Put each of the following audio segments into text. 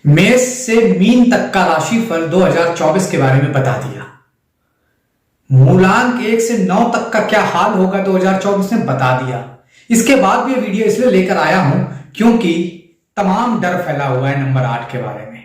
मेष से मीन तक का राशिफल 2024 के बारे में बता दिया। मूलांक 1 से 9 तक का क्या हाल होगा 2024 में बता दिया। इसके बाद भी ये वीडियो इसलिए लेकर आया हूं क्योंकि तमाम डर फैला हुआ है नंबर 8 के बारे में।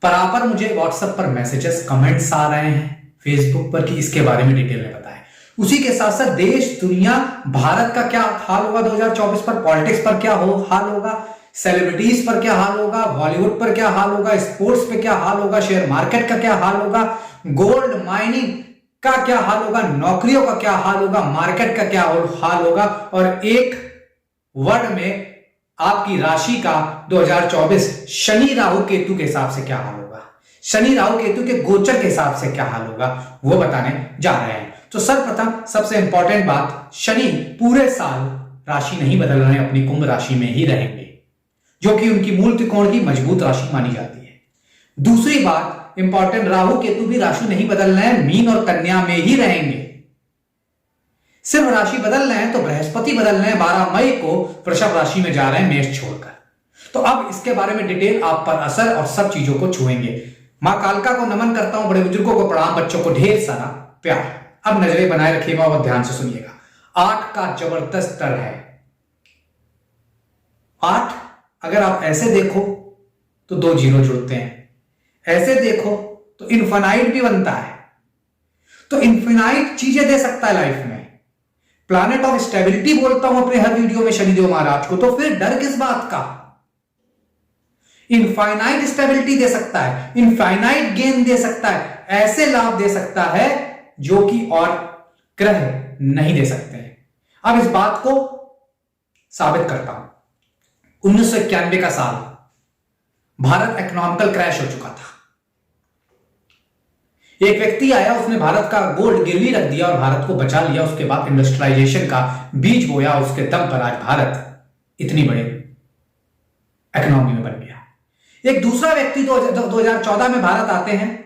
बराबर मुझे व्हाट्सएप पर मैसेजेस कमेंट्स आ रहे हैं, फेसबुक पर कि इसके बारे में डिटेल में बताएं। उसी के साथ साथ देश दुनिया भारत का क्या हाल होगा 2024 पर, पॉलिटिक्स पर क्या हाल होगा, सेलिब्रिटीज पर क्या हाल होगा, बॉलीवुड पर क्या हाल होगा, स्पोर्ट्स पे क्या हाल होगा, शेयर मार्केट का क्या हाल होगा, गोल्ड माइनिंग का क्या हाल होगा, नौकरियों का क्या हाल होगा, मार्केट का क्या हाल होगा, और एक वर्ड में आपकी राशि का 2024 शनि राहु केतु के हिसाब से क्या हाल होगा, शनि राहु केतु के गोचर के हिसाब से क्या हाल होगा, वो बताने जा रहे हैं। तो सर्वप्रथम सबसे इंपॉर्टेंट बात, शनि पूरे साल राशि नहीं बदल रहे हैं, अपनी कुंभ राशि में ही रहेंगे, जो कि उनकी मूल त्रिकोण की मजबूत राशि मानी जाती है। दूसरी बात इंपॉर्टेंट, राहु केतु भी राशि नहीं बदल रहे हैं, मीन और कन्या में ही रहेंगे। सिर्फ राशि बदल रहे हैं तो बृहस्पति बदल रहे हैं, 12 मई को वृषभ राशि में जा रहे हैं मेष छोड़कर। तो अब इसके बारे में डिटेल आप पर असर और सब चीजों को छुएंगे। मां कालका को नमन करता हूं, बड़े बुजुर्गों को प्रणाम, बच्चों को ढेर सारा प्यार। अब नजरें बनाए रखिएगा और ध्यान से सुनिएगा। 8 का जबरदस्त डर है। 8 अगर आप ऐसे देखो तो 2 जीरो जुड़ते हैं, ऐसे देखो तो इनफाइनाइट भी बनता है। तो इनफाइनाइट चीजें दे सकता है लाइफ में। प्लैनेट ऑफ स्टेबिलिटी बोलता हूं अपने हर वीडियो में शनिदेव महाराज को, तो फिर डर किस बात का। इनफाइनाइट स्टेबिलिटी दे सकता है, इनफाइनाइट गेन दे सकता है, ऐसे लाभ दे सकता है जो कि और ग्रह नहीं दे सकते हैं। अब इस बात को साबित करता हूं। 1991 का साल, भारत इकोनॉमिकल क्रैश हो चुका था। एक व्यक्ति आया, उसने भारत का गोल्ड गिरवी रख दिया और भारत को बचा लिया। उसके बाद इंडस्ट्रियलाइजेशन का बीज बोया, उसके दम पर आज भारत इतनी बड़ी इकोनॉमी में बन गया। एक दूसरा व्यक्ति 2014 में भारत आते हैं,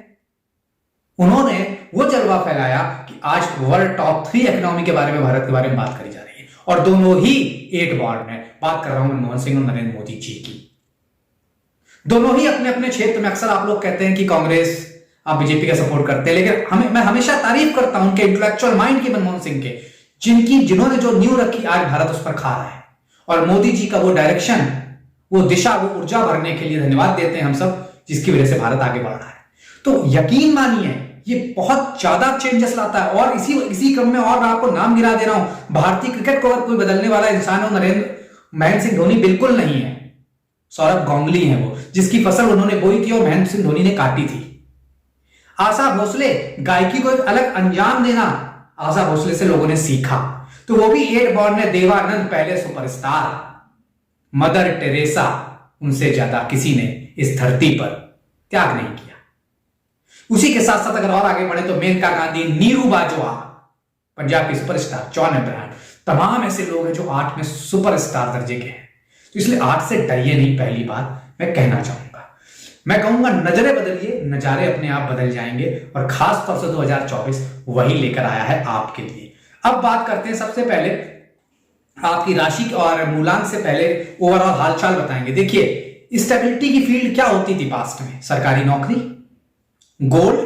उन्होंने वो जलवा फैलाया कि आज वर्ल्ड टॉप 3 इकोनॉमी के बारे में, भारत के बारे में बात करी जा रही है। और दोनों ही 8 बॉर्ड में, बात कर रहा हूं मनमोहन सिंह और नरेंद्र मोदी जी की। दोनों ही अपने अपने क्षेत्र में, अक्सर आप लोग कहते हैं कि कांग्रेस आप बीजेपी का सपोर्ट करते हैं, लेकिन मैं हमेशा तारीफ करता हूं उनके इंटेलेक्चुअल माइंड की, मनमोहन सिंह के, जिन्होंने जो न्यू रखी, आज भारत उस पर खा रहा है। और मोदी जी का वो डायरेक्शन, वो दिशा, वो ऊर्जा भरने के लिए धन्यवाद देते हैं हम सब, जिसकी वजह से भारत आगे बढ़ रहा है। तो यकीन मानिए ये बहुत ज्यादा चेंजेस लाता है। और इसी क्रम में और मैं आपको नाम गिरा दे रहा हूं, भारतीय क्रिकेट को अगर कोई बदलने वाला इंसान हो, महेंद्र सिंह धोनी बिल्कुल नहीं है। सौरभ गांगुली है वो, जिसकी फसल उन्होंने बोई थी और महेंद्र सिंह धोनी ने काटी थी। आशा भोसले, गायकी को एक अलग अंजाम देना आशा भोसले से लोगों ने सीखा। तो वो भी 8 बॉर्न ने, देवानंद पहले सुपरस्टार, मदर टेरेसा, उनसे ज्यादा किसी ने इस धरती पर त्याग नहीं किया। उसी के साथ साथ अगर और आगे बढ़े तो मेनका गांधी, नीरू बाजवा, पंजाब की सुपरस्टार, जॉन अब्राहम, तमाम ऐसे लोग हैं जो 8 में सुपरस्टार दर्जे के हैं। तो इसलिए 8 से डरिए नहीं, पहली बात मैं कहना चाहूंगा। मैं कहूंगा नजरें बदलिए, नजारे अपने आप बदल जाएंगे, और खास तौर से 2024 वही लेकर आया है आपके लिए। अब बात करते हैं, सबसे पहले आपकी राशि और मूलांक से पहले ओवरऑल हालचाल बताएंगे। देखिए, स्टेबिलिटी की फील्ड क्या होती थी पास्ट में, सरकारी नौकरी, गोल्ड,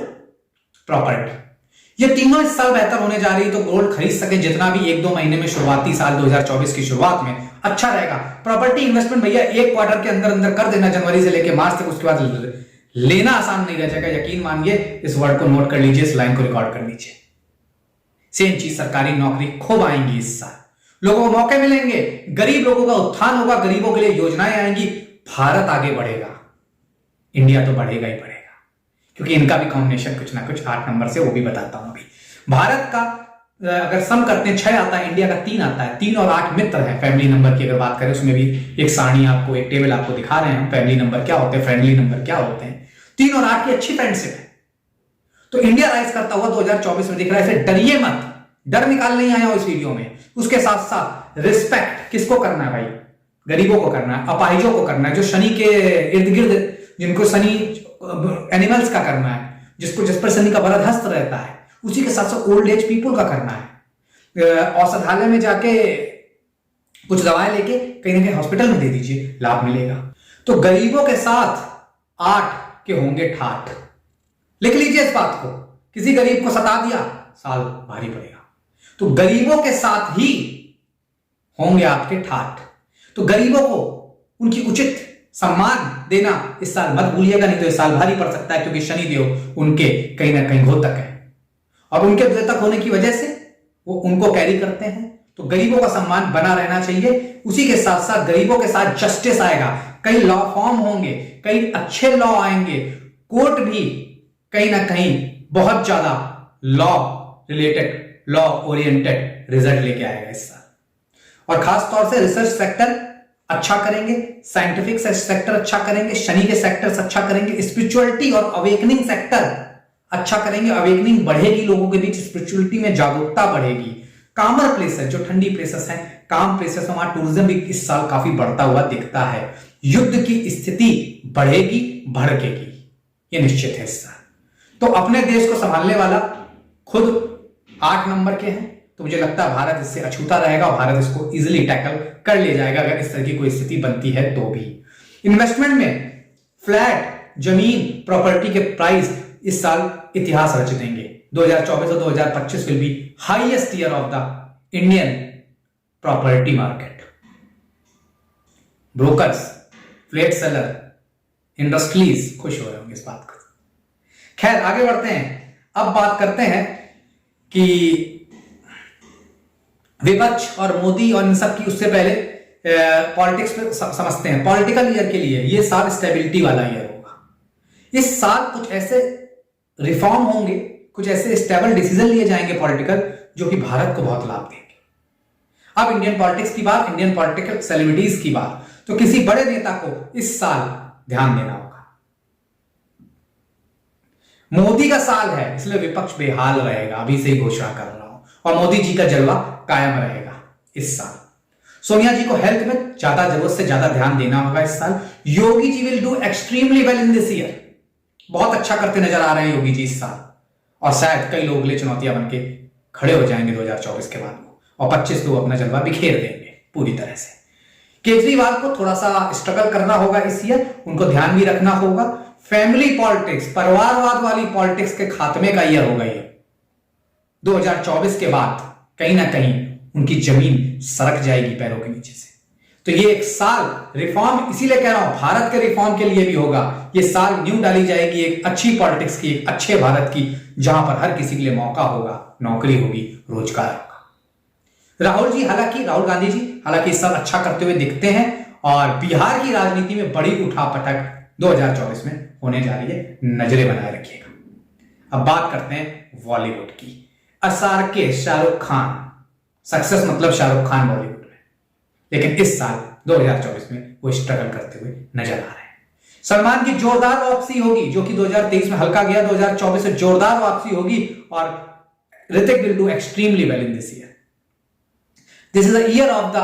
प्रॉपर्टी, ये तीनों इस साल बेहतर होने जा रही है। तो गोल्ड खरीद सके जितना भी, 1-2 महीने में शुरुआती साल 2024 की शुरुआत में अच्छा रहेगा। प्रॉपर्टी इन्वेस्टमेंट भैया 1 क्वार्टर के अंदर अंदर कर देना, जनवरी से लेकर मार्च तक, उसके बाद लेना आसान नहीं रह जाएगा। यकीन मानिए, इस वर्ड को नोट कर लीजिए, इस लाइन को रिकॉर्ड कर लीजिए। सेम चीज, सरकारी नौकरी खूब आएंगी इस साल, लोगों को मौके मिलेंगे, गरीब लोगों का उत्थान होगा, गरीबों के लिए योजनाएं आएंगी, भारत आगे बढ़ेगा, इंडिया तो बढ़ेगा ही बढ़ेगा, क्योंकि इनका भी कॉम्बिनेशन कुछ ना कुछ 8 नंबर से, वो भी बताता हूं अभी। भारत का अगर सम करते हैं 6 आता है, इंडिया का 3 आता है। 3 और 8 मित्र है फैमिली नंबर की अगर बात करें, उसमें भी एक सारणी आपको, एक टेबल आपको दिखा रहे हैं, फैमिली नंबर क्या होते हैं, फ्रेंडली नंबर क्या होते हैं। 3 और 8 की अच्छी फ्रेंडशिप है, तो इंडिया राइज करता हुआ 2024 में दिख रहा है। ऐसे डरिए मत, डर निकाल नहीं आया हूं इस वीडियो में। उसके साथ साथ रिस्पेक्ट किसको करना है भाई, गरीबों को करना है, अपाहिजों को करना है, जो शनि के इर्द गिर्द, जिनको शनि एनिमल्स का करना है, जिस पर शनि का बरद हस्त रहता है। उसी के साथ साथ ओल्ड एज पीपुल का करना है। औषधालय में जाके कुछ दवाएं लेके कहीं ना कहीं हॉस्पिटल में दे दीजिए, लाभ मिलेगा। तो गरीबों के साथ 8 के होंगे ठाठ। लिख लीजिए इस बात को, किसी गरीब को सता दिया, साल भारी पड़ेगा। तो गरीबों के साथ ही होंगे आपके ठाठ। तो गरीबों को उनकी उचित सम्मान देना इस साल मत भूलिएगा, नहीं तो इस साल भारी पड़ सकता है, क्योंकि शनिदेव उनके कहीं ना कहीं घोतक है और उनके द्योतक होने की वजह से वो उनको कैरी करते हैं। तो गरीबों का सम्मान बना रहना चाहिए। उसी के साथ साथ गरीबों के साथ जस्टिस आएगा, कई लॉ फॉर्म होंगे, कई अच्छे लॉ आएंगे, कोर्ट भी कहीं ना कहीं बहुत ज्यादा law related, law oriented result लेके आएगा इस साल। और खास तौर से रिसर्च सेक्टर अच्छा करेंगे, साइंटिफिक सेक्टर अच्छा करेंगे, शनि के सेक्टर्स अच्छा करेंगे, स्पिरिचुअलिटी और अवेकनिंग सेक्टर अच्छा करेंगे। अवेकनिंग बढ़ेगी, लोगों के बीच स्पिरिचुअलिटी में जागरूकता बढ़ेगी। कामर प्लेसेस, जो ठंडी प्लेसेस हैं, काम प्लेसेस, वहां टूरिज्म भी इस साल काफी बढ़ता हुआ दिखता है। युद्ध की स्थिति बढ़ेगी, भड़केगी, यह निश्चित है इस साल। तो अपने देश को संभालने वाला खुद 8 नंबर के हैं, तो मुझे लगता है भारत इससे अछूता रहेगा और भारत इसको इजीली टैकल कर ले जाएगा अगर इस तरह की कोई स्थिति बनती है तो भी। इन्वेस्टमेंट में फ्लैट जमीन प्रॉपर्टी के प्राइस इस साल इतिहास रच देंगे। 2024 और 2025 will be highest year of the Indian property market. Brokers, flat seller, industries खुश हो रहे होंगे इस बात को। खैर आगे बढ़ते हैं। अब बात करते हैं कि विपक्ष और मोदी और इन सब की, उससे पहले पॉलिटिक्स पे समझते हैं। पॉलिटिकल ईयर के लिए ये साल स्टेबिलिटी वाला ईयर होगा। इस साल कुछ ऐसे रिफॉर्म होंगे, कुछ ऐसे स्टेबल डिसीजन लिए जाएंगे पॉलिटिकल, जो कि भारत को बहुत लाभ देंगे। अब इंडियन पॉलिटिक्स की बात, इंडियन पॉलिटिकल सेलिब्रिटीज की बात, तो किसी बड़े नेता को इस साल ध्यान देना होगा। मोदी का साल है, इसलिए विपक्ष बेहाल रहेगा, अभी से ही घोषणा कर रहा हूं, और मोदी जी का जलवा कायम रहेगा इस साल। सोनिया जी को हेल्थ में ज्यादा, जरूरत से ज्यादा ध्यान देना होगा इस साल। Yogi ji will do extremely well in this year, बहुत अच्छा करते नजर आ रहे हैं योगी जी इस साल, और शायद कई लोग ले चुनौतियां बनके खड़े हो जाएंगे 2024 के बाद, और 25 लोग अपना जलवा बिखेर देंगे पूरी तरह से। केजरीवाल को थोड़ा सा स्ट्रगल करना होगा इस ईयर, उनको ध्यान भी रखना होगा। फैमिली पॉलिटिक्स, परिवारवाद वाली पॉलिटिक्स के खात्मे का ईयर होगा ये। 2024 के बाद कहीं ना कहीं उनकी जमीन सरक जाएगी पैरों के नीचे से। तो ये एक साल रिफॉर्म, इसीलिए कह रहा हूं भारत के रिफॉर्म के लिए भी होगा। ये साल न्यू डाली जाएगी एक अच्छी पॉलिटिक्स की, एक अच्छे भारत की, जहां पर हर किसी के लिए मौका होगा, नौकरी होगी, रोजगार होगा। राहुल गांधी जी हालांकि इस साल अच्छा करते हुए दिखते हैं, और बिहार की राजनीति में बड़ी उठापटक 2024 में होने जा रही है, नजरें बनाए रखिएगा। अब बात करते हैं बॉलीवुड की। SRK शाहरुख खान, सक्सेस मतलब शाहरुख खान बॉलीवुड में, लेकिन इस साल 2024 में वो स्ट्रगल करते हुए नजर आ रहे हैं। सलमान की जोरदार वापसी होगी, जो कि 2023 में हल्का गया, 2024 से जोरदार वापसी होगी, और Hrithik will do extremely well in this year. This is the year of the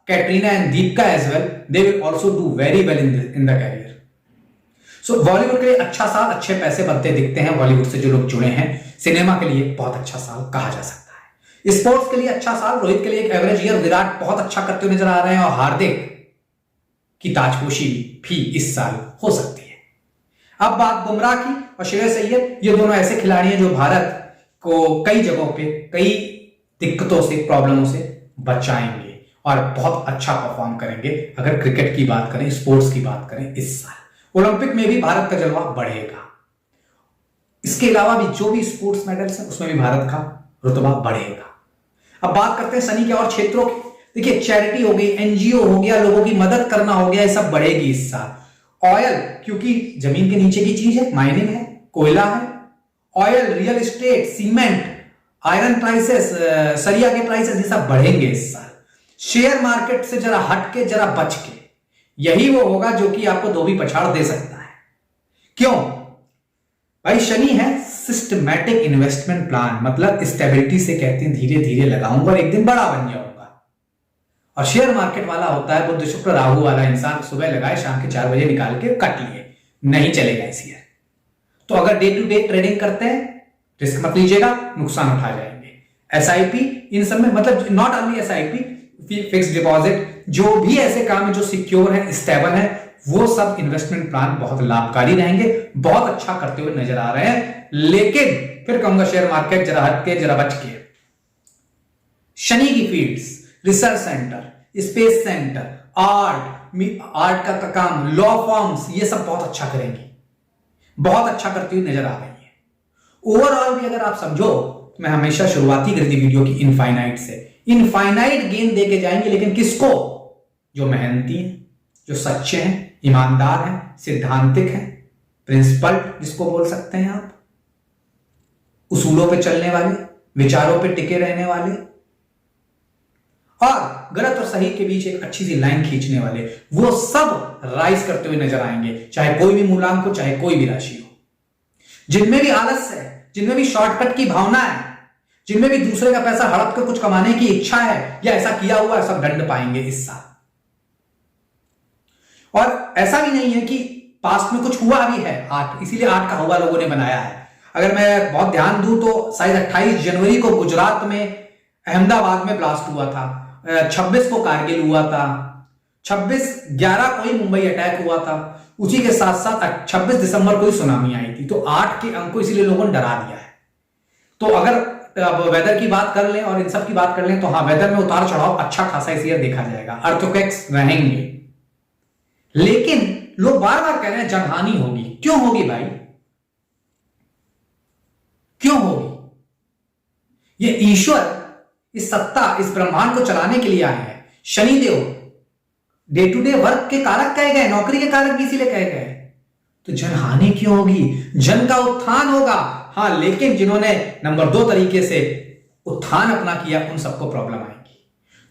Katrina and Deepika as well, they will also do very well in the career. सो बॉलीवुड के लिए अच्छा साल, अच्छे पैसे बनते दिखते हैं बॉलीवुड से जो लोग जुड़े हैं। सिनेमा के लिए बहुत अच्छा साल कहा जा सकता है। स्पोर्ट्स के लिए अच्छा साल, रोहित के लिए एक एवरेज ईयर, विराट बहुत अच्छा करते हुए नजर आ रहे हैं, और हार्दिक की ताजपोशी भी इस साल हो सकती है। अब बात बुमराह की और श्रेयस अय्यर, ये दोनों ऐसे खिलाड़ी हैं जो भारत को कई जगहों पे कई दिक्कतों से, प्रॉब्लमों से बचाएंगे और बहुत अच्छा परफॉर्म करेंगे। अगर क्रिकेट की बात करें, स्पोर्ट्स की बात करें, इस साल ओलंपिक में भी भारत का जलवा बढ़ेगा। इसके अलावा भी जो भी स्पोर्ट्स मेडल्स हैं उसमें भी भारत का रुतबा बढ़ेगा। अब बात करते हैं शनि के और क्षेत्रों की। देखिए, चैरिटी हो गई, एनजीओ हो गया, लोगों की मदद करना हो गया, ये सब बढ़ेगी इस साल। ऑयल, क्योंकि जमीन के नीचे की चीज है, माइनिंग है, कोयला है, oil, real estate, cement, iron prices, सरिया के प्राइसेस, ये सब बढ़ेंगे इस साल। शेयर मार्केट से जरा हट के, जरा बच के, यही वो होगा जो कि आपको धोबी पछाड़ दे सकता है। क्यों भाई? शनि है सिस्टमैटिक इन्वेस्टमेंट प्लान, मतलब स्टेबिलिटी से कहते हैं धीरे धीरे लगाऊंगा और एक दिन बड़ा बन जाऊंगा। और शेयर मार्केट वाला होता है बुध शुक्र राहु वाला, इंसान सुबह लगाए शाम के 4 बजे निकाल के कट लिए, नहीं चलेगा इस ईयर। तो अगर डे टू डे ट्रेडिंग करते हैं, रिस्क मत लीजिएगा, नुकसान उठा जाएंगे। एसआईपी इन सब में, मतलब not only SIP, fix deposit, जो भी ऐसे काम है जो सिक्योर है, स्टेबल है, वो सब इन्वेस्टमेंट प्लान बहुत लाभकारी रहेंगे, बहुत अच्छा करते हुए नजर आ रहे हैं। लेकिन फिर कहूंगा शेयर मार्केट जरा हट के, जरा बच के। शनि की fields, research centre, space centre, art का काम, लॉ फॉर्म्स, ये सब बहुत अच्छा करेंगी, बहुत अच्छा करती हुई नजर आ रही है। ओवरऑल भी अगर आप समझो, मैं हमेशा शुरुआती कर दी वीडियो की इनफाइनाइट से, इनफाइनाइट गेन देके जाएंगे, लेकिन किसको? जो मेहनती हैं, जो सच्चे हैं, ईमानदार हैं, सिद्धांतिक हैं, प्रिंसिपल जिसको बोल सकते हैं आप, उसूलों पे चलने वाले, विचारों पे टिके रहने वाले, और गलत और सही के बीच एक अच्छी सी लाइन खींचने वाले, वो सब राइज करते हुए नजर आएंगे, चाहे कोई भी मूलांक हो, चाहे कोई भी राशि हो। जिनमें भी आलस्य है, जिनमें भी शॉर्टकट की भावना है, जिनमें भी दूसरे का पैसा हड़प कर कुछ कमाने की इच्छा है, या ऐसा किया हुआ है, सब दंड पाएंगे इस साल। और ऐसा भी नहीं है कि पास्ट में कुछ हुआ भी है, 8, इसीलिए 8 का हवा लोगों ने बनाया है। अगर मैं बहुत ध्यान दूं तो शायद 28 जनवरी को गुजरात में अहमदाबाद में ब्लास्ट हुआ था, 26 को कारगिल हुआ था, 26/11 को ही मुंबई अटैक हुआ था, उसी के साथ साथ 26 दिसंबर को ही सुनामी आई थी। तो 8 के अंक को इसीलिए लोगों ने डरा दिया है। तो अगर वेदर की बात कर लें और इन सब की बात कर लें तो हाँ, वेदर में उतार चढ़ाव अच्छा खासा इस ईयर देखा जाएगा, अर्थक्वेक्स रहेंगे। लेकिन लोग बार बार कह रहे हैं जनहानि होगी। क्यों होगी भाई? क्यों होगी? ये ईश्वर, इस सत्ता, इस ब्रह्मांड को चलाने के लिए आए हैं। Shanidev day to day work के कारक कहे गए, नौकरी के कारक भी इसीलिए कहे गए। तो जनहानि क्यों होगी? जन का उत्थान होगा। हां, लेकिन जिन्होंने नंबर 2 तरीके से उत्थान अपना किया, उन सबको प्रॉब्लम आएगी।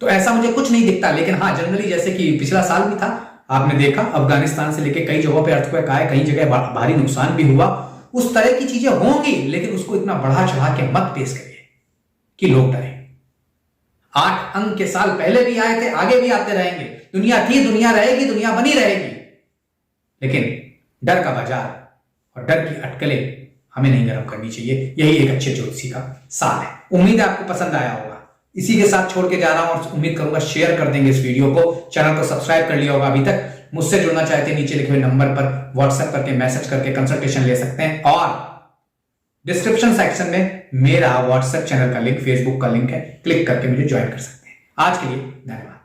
तो ऐसा मुझे कुछ नहीं दिखता। लेकिन हां, जनरली जैसे कि पिछला साल भी था, आपने देखा अफगानिस्तान से लेकर कई जगहों पे अर्थक्वेक आए, कई जगह भारी नुकसान भी हुआ। उस तरह की चीजें होंगी, लेकिन उसको इतना बढ़ा चढ़ा के मत पेश करिए कि लोग डरे। 8 अंक के साल पहले भी आए थे, आगे भी आते रहेंगे। दुनिया थी, दुनिया रहेगी, दुनिया बनी रहेगी। लेकिन डर का बाजार और डर की अटकलें हमें नहीं गर्म करनी चाहिए। यही एक अच्छे ज्योतिषी का साल है। उम्मीद है आपको पसंद आया होगा। इसी के साथ छोड़ के जा रहा हूं और उम्मीद करूंगा शेयर कर देंगे इस वीडियो को। चैनल को सब्सक्राइब कर लिया होगा अभी तक। मुझसे जुड़ना चाहते हैं, नीचे लिखे हुए नंबर पर व्हाट्सएप करके, मैसेज करके कंसल्टेशन ले सकते हैं। और डिस्क्रिप्शन सेक्शन में मेरा व्हाट्सएप चैनल का लिंक, फेसबुक का लिंक है, क्लिक करके मुझे ज्वाइन कर सकते हैं। आज के लिए धन्यवाद।